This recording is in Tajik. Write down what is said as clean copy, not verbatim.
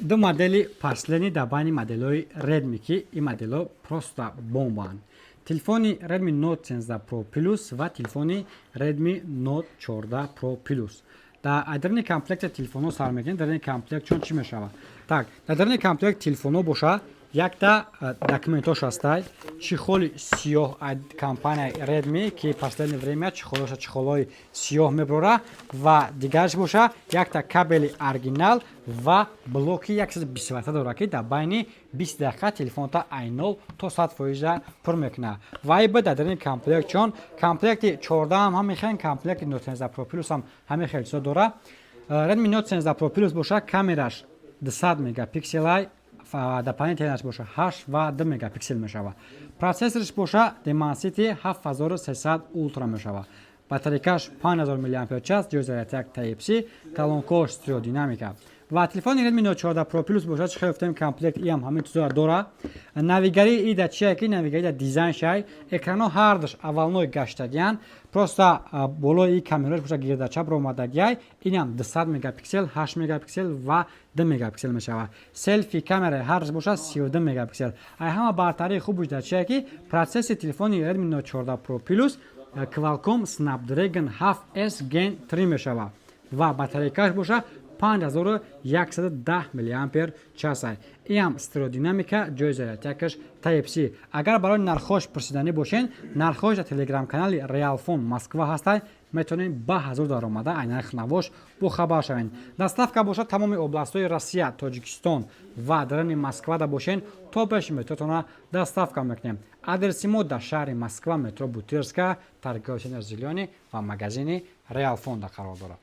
ду модели последни дар байни моделҳои Redmi ки ин моделҳо просто бомбаанд. Телефони Redmi Note 13 Pro Plus ва телефони Redmi Note 14 Pro Plus. дар дарини комплекти телефонҳо сар мекунем. Дарини комплект чун чӣ мешавад? Так, дар дарини комплект телефонҳо боша якта документош ҳастай, чихоли сиёҳ компанияи Redmi ки последни время чихолоша чихолҳои сиёҳ мебарад ва дигараш боша якта кабели оригинал ва блоки 120 ватта дорад ки дар байни 20 дақиқа телефонта айнол то 100% пур мекунад. Ва ин дар дарини комплект чун комплекти 14 ҳам мехоҳем, комплекти Note 13 Pro Plus ҳам ҳамин хел чизо дорад. Redmi Note 13 Pro Plus боша камераш 200 мегапикселай, дар панели телефонаш боша 8 ва 2 мегапиксел мешавад. Процессориш боша Dimensity 7300 Ultra мешавад. Батарейкаш 5000 мАч, ҷои зарядяк Type-C, калонкош стереодинамика. ва телефони Redmi Note 14 Pro Plus боша чӣ хел гуфтем комплект ам ҳамин чизоро дорад. Навигари ида чия ки навигари да дизайн шай, экрано ҳардаш аввалной гаштагиян, просто болои камерааш боша гирдачап омадагияй, инам 200 мегапиксел, 8 мегапиксел ва 2 мегапиксел мешавад. Селфи камера ҳардаш боша 32 мегапиксел. Ай ҳама бартарии хубаш да чия ки процесси телефони Redmi Note 14 Pro Plus Qualcomm Snapdragon 7S Gen 3 мешавад ва батарейкаш боша 5110 мАч. Ин стереодинамика, ҷои зарядякаш Type-C. Агар барои нархош пурсиданӣ бошен, нархош дар телеграм-канали Realphone Москва ҳастай, метавонед ба ҳазур даромада ай нарх навош бохабар шавед. Доставка боша тамоми областҳои Россия, Тоҷикистон ва дарини Москва да бошен, то беш метротона доставка мекунем. Адреси мо дар шаҳри Москва, метро Бутирская, торговый центр Зелёный ва магазини Realphone да қарор дорад.